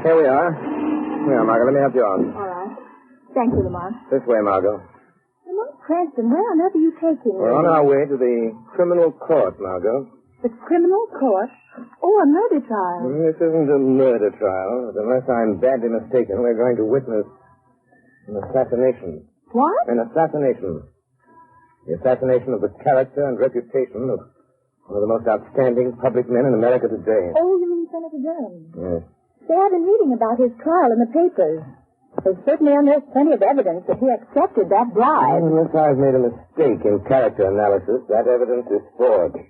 Here we are. Here, Margot, let me help you on. All right. Thank you, Lamont. This way, Margot. Lamont Cranston, where on earth are you taking me? We're on our way to the criminal court, Margot. The criminal court? Oh, a murder trial. This isn't a murder trial, but unless I'm badly mistaken, we're going to witness an assassination. What? An assassination. The assassination of the character and reputation of one of the most outstanding public men in America today. Oh, you mean Senator Durham? Yes. Say, I've been reading about his trial in the papers. They've certainly unearthed plenty of evidence that he accepted that bribe. Unless I've made a mistake in character analysis, that evidence is forged.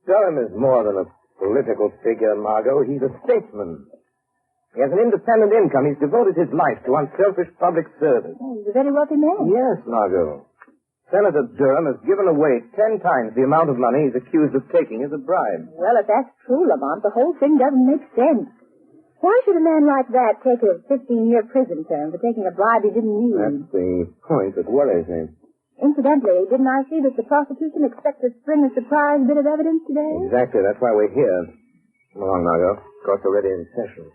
Durham is more than a political figure, Margot. He's a statesman. He has an independent income. He's devoted his life to unselfish public service. Oh, he's a very wealthy man. Yes, Margot. Senator Durham has given away 10 times the amount of money he's accused of taking as a bribe. Well, if that's true, Lamont, the whole thing doesn't make sense. Why should a man like that take a 15-year prison term for taking a bribe he didn't need? That's the point that worries me. Incidentally, didn't I see that the prosecution expects to spring a surprise bit of evidence today? Exactly. That's why we're here. Come along, Margot. Of course, we're already in session.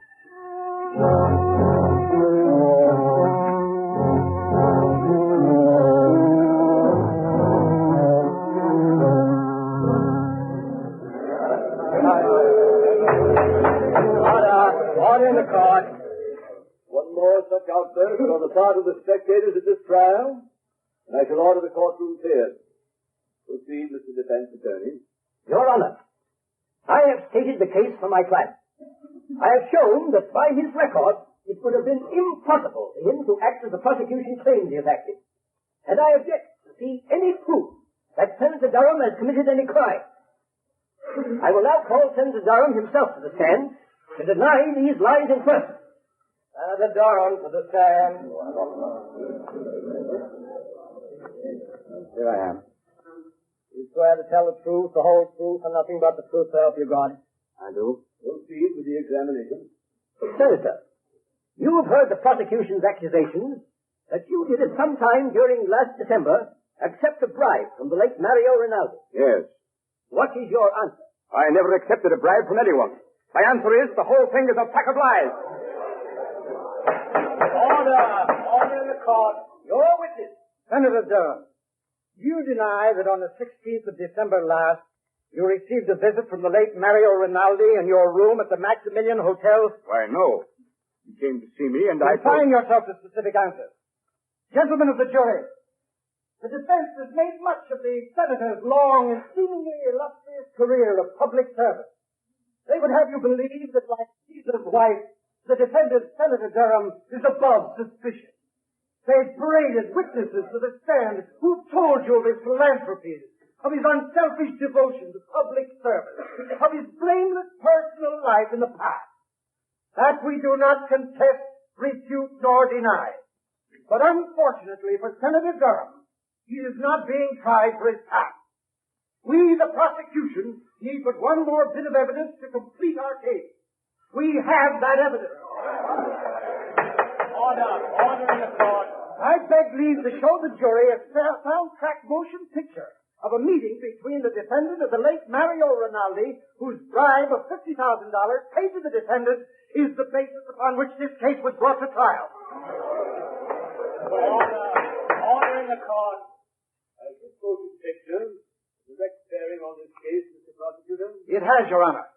Order in the court. One more such outburst on the part of the spectators at this trial, and I shall order the courtroom cleared. Proceed, Mr. Defense Attorney. Your Honor, I have stated the case for my client. I have shown that by his record, it would have been impossible for him to act as the prosecution claims he has acted. And I have yet to see any proof that Senator Durham has committed any crime. I will now call Senator Durham himself to the stand to deny these lies in person. Senator Durham to the stand. Here I am. You swear to tell the truth, the whole truth, and nothing but the truth, so help you God? I do. Proceed with the examination. Senator, you have heard the prosecution's accusations that you did at some time during last December accept a bribe from the late Mario Rinaldi. Yes. What is your answer? I never accepted a bribe from anyone. My answer is the whole thing is a pack of lies. Order! Order in the court. Your witness. Senator Durham, do you deny that on the 16th of December last, you received a visit from the late Mario Rinaldi in your room at the Maximilian Hotel? Why, no. He came to see me and I... Confine yourself to specific answers. Gentlemen of the jury, the defense has made much of the senator's long and seemingly illustrious career of public service. They would have you believe that, like Caesar's wife, the defendant, Senator Durham, is above suspicion. They've paraded witnesses to the stand who told you of his philanthropies, of his unselfish devotion to public service, of his blameless personal life in the past. That we do not contest, refute, nor deny. But unfortunately for Senator Durham, he is not being tried for his past. We, the prosecution, need but one more bit of evidence to complete our case. We have that evidence. Order in the court. I beg leave to show the jury a soundtrack motion picture of a meeting between the defendant and the late Mario Rinaldi, whose bribe of $50,000 paid to the defendant is the basis upon which this case was brought to trial. Order in the court. Has this motion picture direct bearing on this case, Mr. Prosecutor? It has, Your Honor.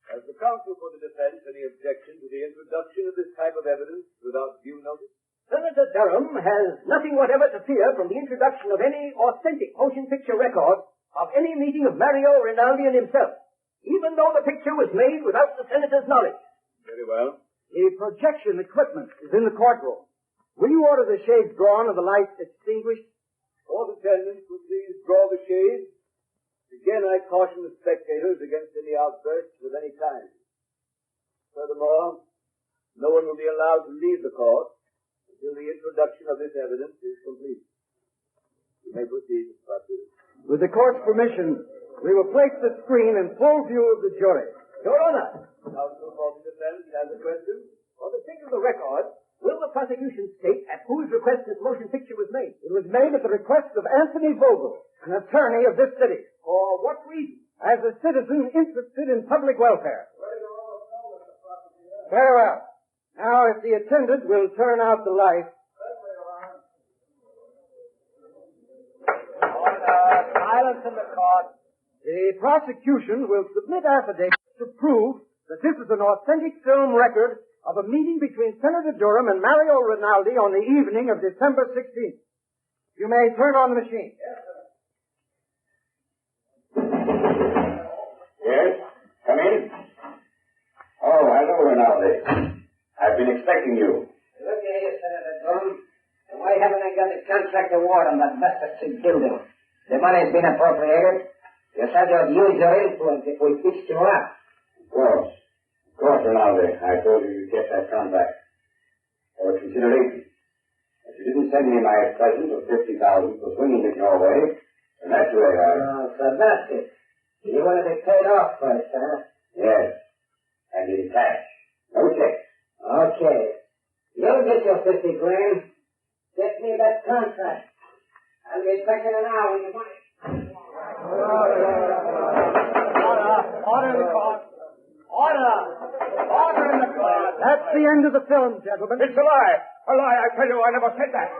Has the counsel for the defense any objection to the introduction of this type of evidence without due notice? Senator Durham has nothing whatever to fear from the introduction of any authentic motion picture record of any meeting of Mario Rinaldi and himself, even though the picture was made without the senator's knowledge. Very well. The projection equipment is in the courtroom. Will you order the shades drawn and the lights extinguished? Court attendants, will please draw the shades. Again, I caution the spectators against any outbursts of any kind. Furthermore, no one will be allowed to leave the court until the introduction of this evidence is complete. You may proceed, Mr. Prosecutor. With the court's permission, we will place the screen in full view of the jury. Your Honor, Counsel for the defense has a question. for the sake of the record, will the prosecution state at whose request this motion picture was made? It was made at the request of Anthony Vogel, an attorney of this city. For what reason? As a citizen interested in public welfare. Very well. Now, if the attendant will turn out the light. Silence in the court. The prosecution will submit affidavits to prove that this is an authentic film record of a meeting between Senator Durham and Mario Rinaldi on the evening of December 16th. You may turn on the machine. Yes? Come in. Oh, hello, Rinaldi. I've been expecting you. Look here, Senator Durham. Why haven't I got a contract award on that bastard building? The money's been appropriated. You said you'd use your influence if we fixed you up. Of course, Rinaldi. I told you you'd get that contract. For consideration. If you didn't send me my present of $50,000 for swinging it your way, then that's the way Oh, so that's it. You want to be paid off first, huh? Yes. And in cash. No checks. Okay. You'll get your 50 grand. Get me that contract. I'll be back in an hour with the money. Order in the court. Order in the court. That's the end of the film, gentlemen. It's a lie. A lie, I tell you. I never said that.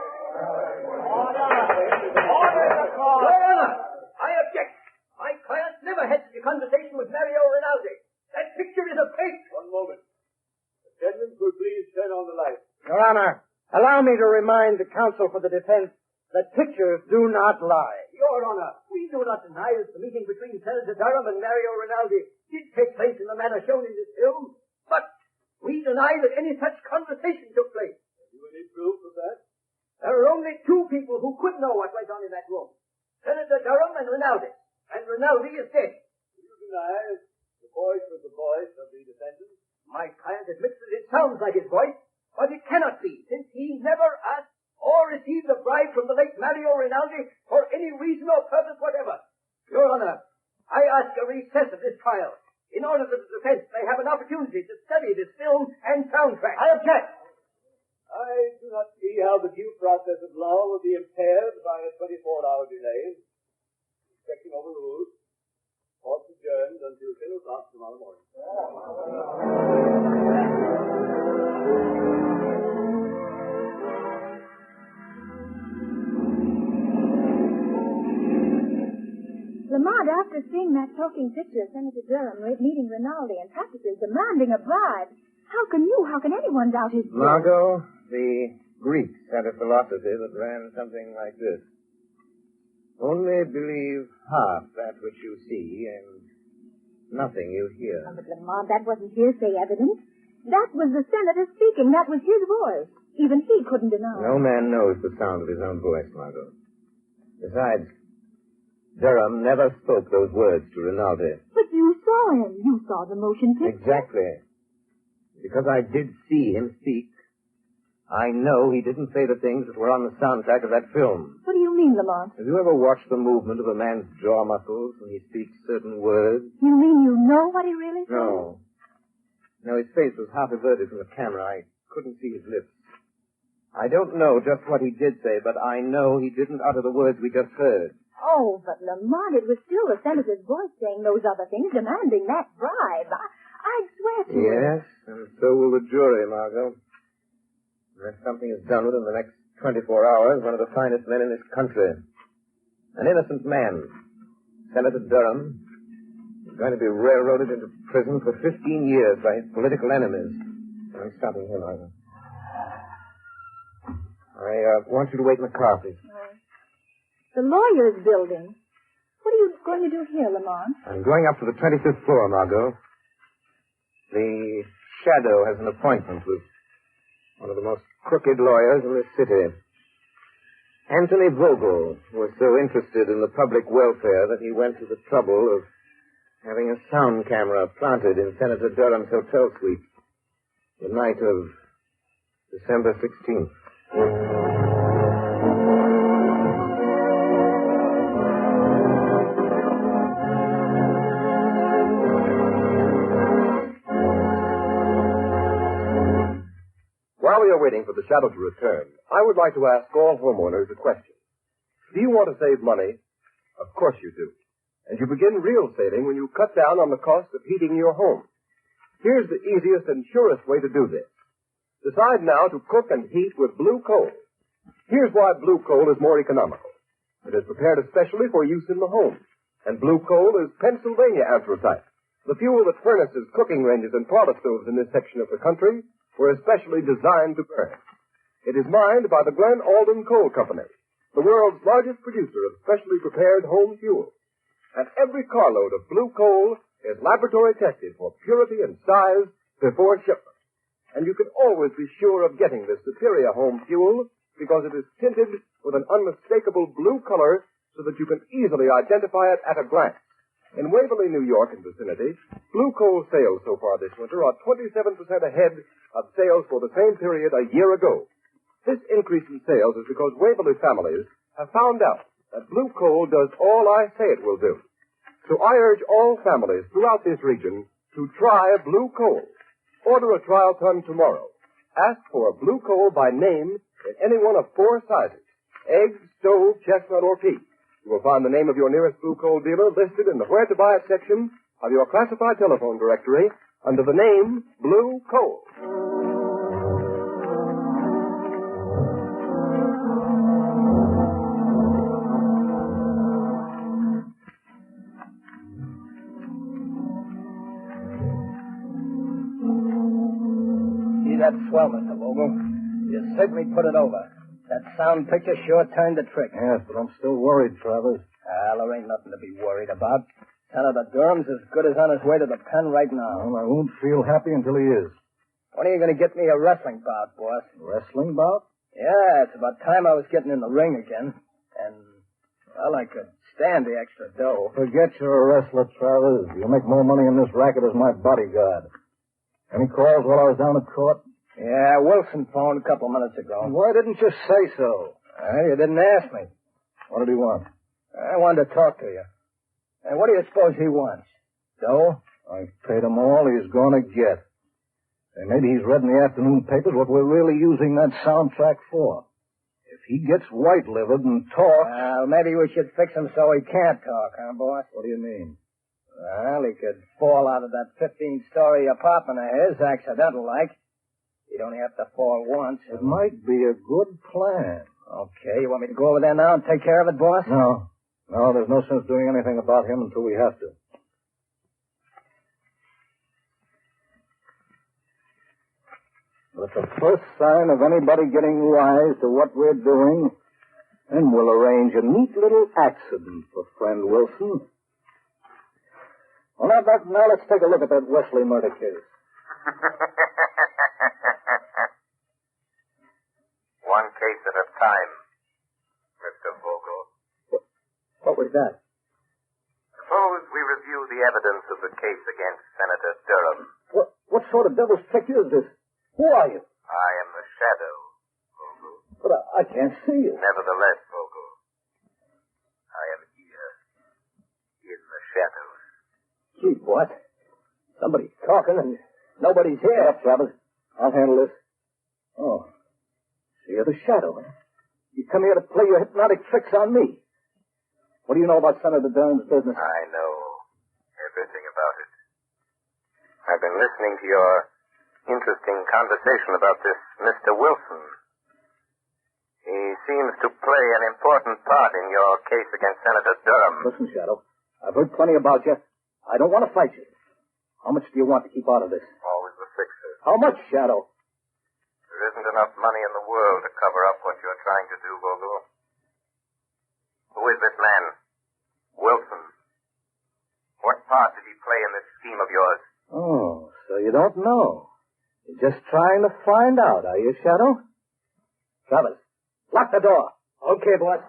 Order in the court. Your Honor, I object. My client never had such a conversation with Mario Rinaldi. That picture is a fake. One moment. Attendants will please turn on the light. Your Honor, allow me to remind the counsel for the defense that pictures do not lie. Your Honor, we do not deny that the meeting between Senator Durham and Mario Rinaldi did take place in the manner shown in this film, but we deny that any such conversation took place. Have you any proof of that? There are only two people who could know what went on in that room. Senator Durham and Rinaldi. And Rinaldi is dead. Do you deny the voice was the voice of the defendant? My client admits that it sounds like his voice, but it cannot be, since he never asked or received a bribe from the late Mario Rinaldi for any reason or purpose whatever. Your Honor, I ask a recess of this trial in order that the defense may have an opportunity to study this film and soundtrack. I object. I do not see how the due process of law will be impaired by a 24-hour delay. Objection overruled. Court adjourned until 10 o'clock tomorrow morning. Lamont, after seeing that talking picture of Senator Durham meeting Rinaldi and practically demanding a bribe, how can anyone doubt his guilt? Margot, the Greeks had a philosophy that ran something like this. Only believe half that which you see and nothing you hear. Oh, but Lamont, that wasn't hearsay evidence. That was the senator speaking. That was his voice. Even he couldn't deny. No man knows the sound of his own voice, Margot. Besides, Durham never spoke those words to Rinaldi. But you saw him. You saw the motion picture. Exactly. Because I did see him speak, I know he didn't say the things that were on the soundtrack of that film. What do you mean, Lamont? Have you ever watched the movement of a man's jaw muscles when he speaks certain words? You mean you know what he really said? No. No, his face was half averted from the camera. I couldn't see his lips. I don't know just what he did say, but I know he didn't utter the words we just heard. Oh, but Lamont, it was still the senator's voice saying those other things, demanding that bribe. I'd swear to it. Yes, and so will the jury, Margot. Unless something is done within the next 24 hours, one of the finest men in this country, an innocent man, Senator Durham, is going to be railroaded into prison for 15 years by his political enemies. I'm stopping here, Margot. I want you to wait in the car, please. The lawyer's building. What are you going to do here, Lamont? I'm going up to the 25th floor, Margot. The Shadow has an appointment with one of the most crooked lawyers in this city. Anthony Vogel was so interested in the public welfare that he went to the trouble of having a sound camera planted in Senator Durham's hotel suite the night of December 16th. While we are waiting for the Shadow to return, I would like to ask all homeowners a question. Do you want to save money? Of course you do. And you begin real saving when you cut down on the cost of heating your home. Here's the easiest and surest way to do this. Decide now to cook and heat with blue coal. Here's why blue coal is more economical. It is prepared especially for use in the home. And blue coal is Pennsylvania anthracite, the fuel that furnaces cooking ranges and parlor stoves in this section of the country were especially designed to burn. It is mined by the Glen Alden Coal Company, the world's largest producer of specially prepared home fuel. And every carload of blue coal is laboratory tested for purity and size before shipment. And you can always be sure of getting this superior home fuel because it is tinted with an unmistakable blue color so that you can easily identify it at a glance. In Waverly, New York and vicinity, blue coal sales so far this winter are 27% ahead of sales for the same period a year ago. This increase in sales is because Waverly families have found out that blue coal does all I say it will do. So I urge all families throughout this region to try blue coal. Order a trial ton tomorrow. Ask for blue coal by name in any one of 4 sizes: egg, stove, chestnut, or peat. You will find the name of your nearest blue coal dealer listed in the Where to Buy It section of your classified telephone directory under the name Blue Coal. See that swell, Mr. Vogel? You certainly put it over. That sound picture sure turned the trick. Yes, but I'm still worried, Travers. There ain't nothing to be worried about. Senator Durham's as good as on his way to the pen right now. Well, I won't feel happy until he is. When are you going to get me a wrestling bout, boss? Wrestling bout? Yeah, it's about time I was getting in the ring again. And, well, I could stand the extra dough. Forget you're a wrestler, Travers. You'll make more money in this racket as my bodyguard. Any calls while I was down at court? Yeah, Wilson phoned a couple minutes ago. Why didn't you say so? You didn't ask me. What did he want? I wanted to talk to you. And what do you suppose he wants? Dough? I paid him all he's going to get. And maybe he's read in the afternoon papers what we're really using that soundtrack for. If he gets white-livered and talks... Well, maybe we should fix him so he can't talk, huh, boss? What do you mean? Well, he could fall out of that 15-story apartment of his, accidental-like. He'd only have to fall once. It might be a good plan. Okay, you want me to go over there now and take care of it, boss? No, there's no sense doing anything about him until we have to. But the first sign of anybody getting wise to what we're doing, then we'll arrange a neat little accident for friend Wilson. Well, now let's take a look at that Wesley murder case. One case at a time, Mr. Vogel. What was that? Suppose we review the evidence of the case against Senator Durham. What sort of devil's trick is this? Who are you? I am the shadow, Vogel. But I can't see you. Nevertheless, Vogel, I am here, in the shadows. Gee, what? Somebody's talking and nobody's here. Shut up, Travers. I'll handle this. Oh. So you're the shadow, huh? You come here to play your hypnotic tricks on me. What do you know about Senator Durham's business? I know everything about it. I've been listening to your interesting conversation about this Mr. Wilson. He seems to play an important part in your case against Senator Durham. Listen, Shadow, I've heard plenty about you. I don't want to fight you. How much do you want to keep out of this? Always the fixer. How much, Shadow? There isn't enough money in the world to cover up what you're trying to do, Vogel. Who is this man? Wilson. What part did he play in this scheme of yours? Oh, so you don't know. You're just trying to find out, are you, Shadow? Travers, lock the door. Okay, boss.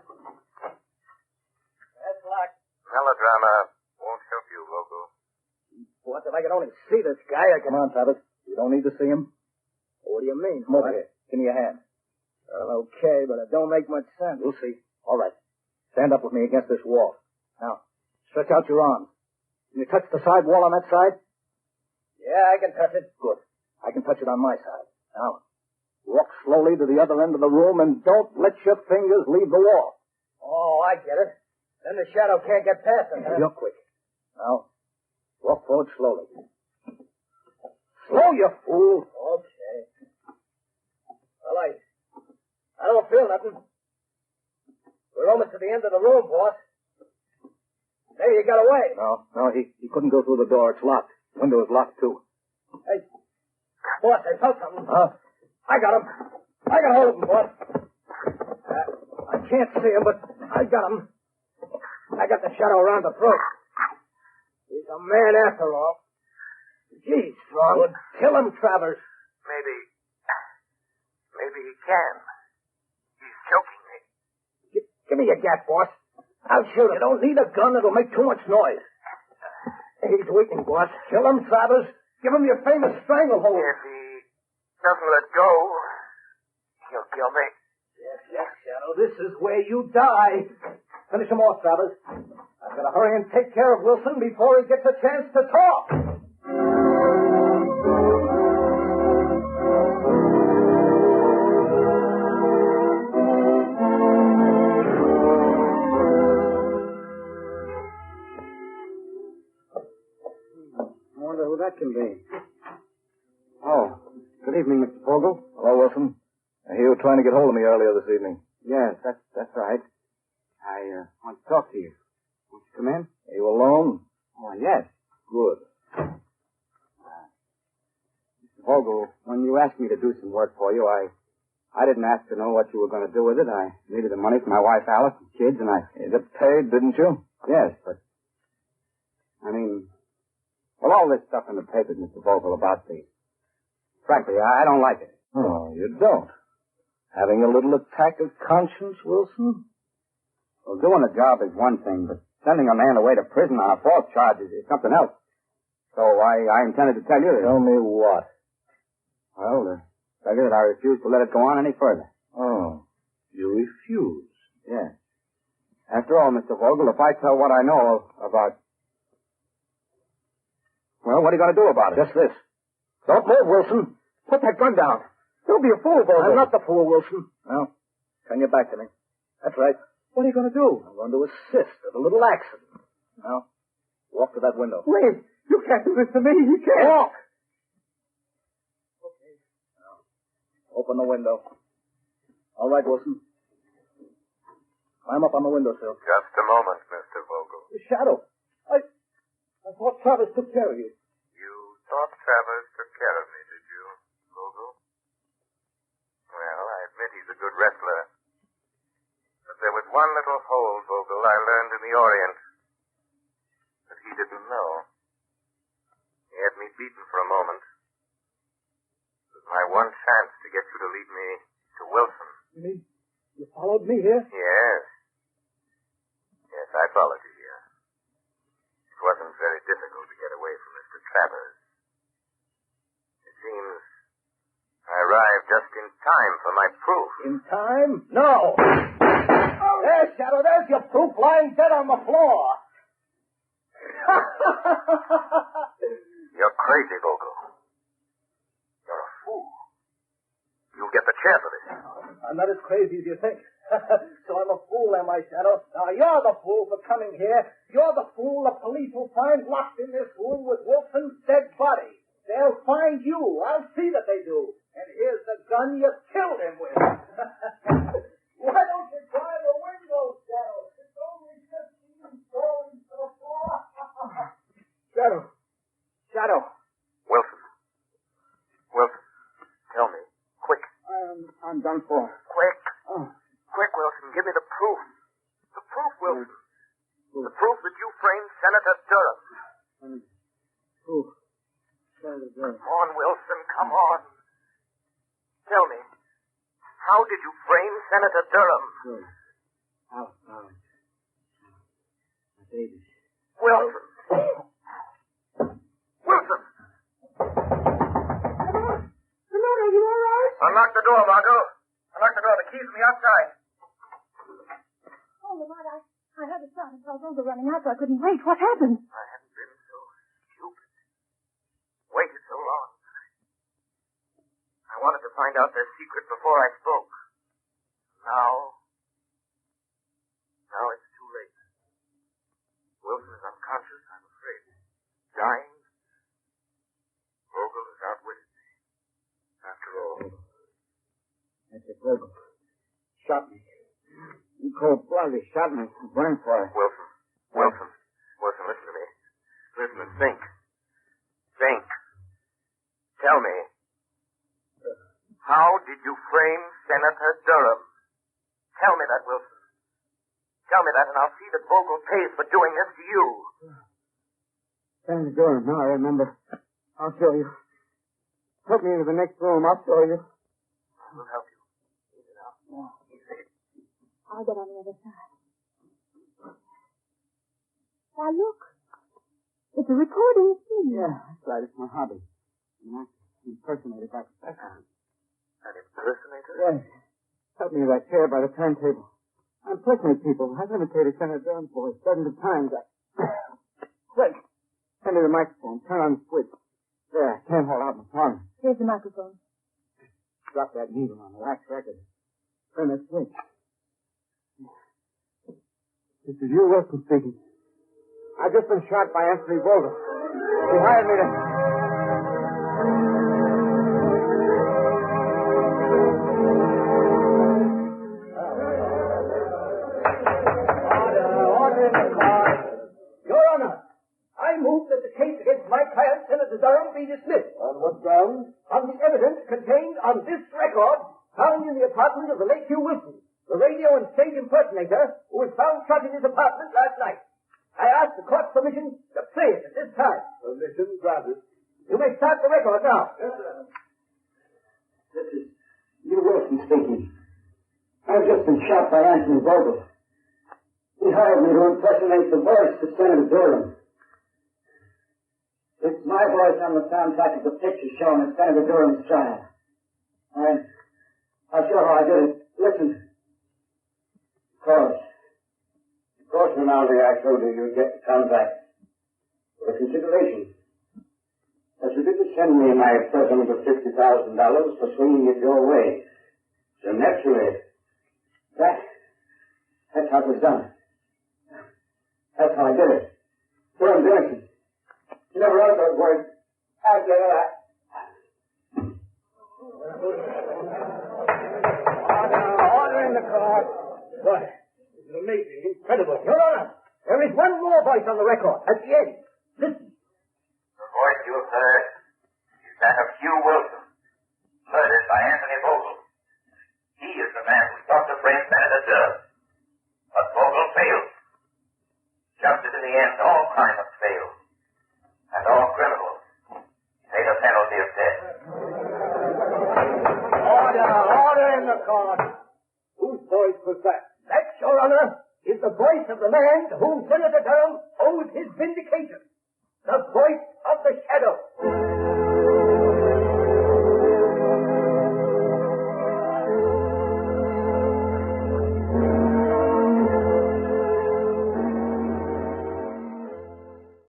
That's locked. Melodrama won't help you, Vogel. What, if I could only see this guy, I could... Come on, Travers. You don't need to see him. What do you mean? Come over here. Give me your hand. Well, okay, but it don't make much sense. We'll see. All right. Stand up with me against this wall. Now, stretch out your arms. Can you touch the side wall on that side? Yeah, I can touch it. Good. I can touch it on my side. Now, walk slowly to the other end of the room and don't let your fingers leave the wall. Oh, I get it. Then the shadow can't get past it, huh? You're quick. Now, walk forward slowly. Slow, you fool. Okay. Well, I don't feel nothing. We're almost to the end of the room, boss. Maybe he got away. No, he couldn't go through the door. It's locked. Window is locked, too. Hey, boss, I felt something. Huh? I got him. I got hold of him, boss. I can't see him, but I got him. I got the shadow around the throat. He's a man after all. Gee, Strong. Would kill him, Travers. Maybe he can. He's choking me. Give me your gat, boss. I'll shoot him. You don't need a gun. It'll make too much noise. He's weakening, boss. Kill him, Travers. Give him your famous stranglehold. If he doesn't let go, he'll kill me. Yes, Shadow. This is where you die. Finish him off, Travers. I've got to hurry and take care of Wilson before he gets a chance to talk. I wonder who that can be. Oh, good evening, Mr. Vogel. Hello, Wilson. I hear you were trying to get hold of me earlier this evening. Yes, that's right. I want to talk to you. Won't you come in? Are you alone? Oh, yes. Good. Mr. Vogel, when you asked me to do some work for you, I didn't ask to know what you were going to do with it. I needed the money for my wife, Alice, and kids, and You got paid, didn't you? Yes, but... I mean... Well, all this stuff in the papers, Mr. Vogel, about the... Frankly, I don't like it. Oh, you don't? Having a little attack of conscience, Wilson? Well, doing a job is one thing, but sending a man away to prison on a false charge is something else. So I intended to tell you that... Tell me what? Well, tell you that I refuse to let it go on any further. Oh, you refuse? Yes. After all, Mr. Vogel, if I tell what I know about... Well, what are you going to do about it? Just this. Don't move, Wilson. Put that gun down. Don't be a fool, Vogel. I'm not the fool, Wilson. Well, turn your back to me. That's right. What are you going to do? I'm going to assist at a little accident. Now, walk to that window. Wait. You can't do this to me. You can't. Walk. Okay. Now, open the window. All right, Wilson. Climb up on the windowsill. Just a moment, Mr. Vogel. The shadow. I thought Travers took care of you. You thought Travers took care of me, did you, Vogel? Well, I admit he's a good wrestler. But there was one little hole, Vogel, I learned in the Orient that he didn't know. He had me beaten for a moment. It was my one chance to get you to lead me to Wilson. You mean you followed me here? Yes. Yes, I followed you here. It wasn't very difficult to get away from Mr. Travers. It seems I arrived just in time for my proof. In time? No. Oh. There's Shadow. There's your proof lying dead on the floor. You're crazy, Vogel. You're a fool. You'll get the chair for this. I'm not as crazy as you think. So I'm a fool, am I, Shadow? Now, you're the fool for coming here. You're the fool the police will find locked in this room with Wilson's dead body. They'll find you. I'll see that they do. And here's the gun you killed him with. Why don't you try the window, Shadow? It's only 15 stories so far. Shadow. Shadow. Wilson. Wilson, tell me. Quick. I'm done for. Quick. Oh. Quick, Wilson. Give me the proof. The proof, Wilson. The proof that you framed Senator Durham. Proof. Senator Durham. Come on, Wilson. Come on. Tell me. How did you frame Senator Durham? Good. How? David. Wilson. Wilson. Lamont, are you all right? Unlock the door, Margot. Unlock the door. The key's on the outside. Oh, Lamont, I heard a sound and saw Vogel running out, so I couldn't wait. What happened? I haven't been so stupid. Waited so long. I wanted to find out their secret before I spoke. Now it's too late. Wilson is unconscious, I'm afraid. Dying. Vogel has outwitted me. After all. Well, they shot me. I'm burning for it. Wilson, listen to me. Listen and think. Think. Tell me, how did you frame Senator Durham? Tell me that, Wilson. Tell me that, and I'll see that Vogel pays for doing this to you. Senator Durham, now I remember. I'll show you. Put me into the next room. I'll show you. We'll help you. Easy now. Yeah. Easy. I'll get on the other side. Now, look. It's a recording scene. Yeah, that's right. It's my hobby. You know, impersonated by professionals. An impersonator? Yes. Help me to that chair by the turntable. I impersonate people. I've imitated Senator Durham's voice dozens of times. Quick. Send me the microphone. Turn on the switch. There, I can't hold out my tongue. Here's the microphone. Drop that needle on the wax record. Turn the switch. This is you, Wilson, speaking. I've just been shot by Anthony Vogel. He hired me to... Order in the court. Your Honor, I move that the case against my client, Senator Durham, be dismissed. On what grounds? On the evidence contained on this record found in the apartment of the late Hugh Wilson, the radio and stage impersonator who was found shot in his apartment last night. I ask the court's permission to play it at this time. Permission granted. You may start the record now. Yes, sir. This is you, Wilson, speaking. I've just been shot by Anthony Vogel. He hired me to impersonate the voice of Senator Durham. It's my voice on the soundtrack of the picture shown at Senator Durham's trial. I'll show how I did it. Listen. Of course, Rinaldi, I told you you'd get the contract for a consideration. But you didn't send me my present of $50,000 for swinging it your way. So naturally, that's how it was done. That's how I did it. Durham's innocent. You never wrote those words. I'll get it out. Order in the court. What? This is amazing. Incredible. Your Honor, there is one more voice on the record at the end. Listen. The voice you have heard is that of Hugh Wilson, murdered by Anthony Vogel. He is the man who sought to frame Senator Durham. But Vogel failed. Just as in the end all crime must fail. And all criminals pay the penalty of death. Order in the court. Whose voice was that? That, Your Honor, is the voice of the man to whom Senator Durham owes his vindication. The voice of the shadow.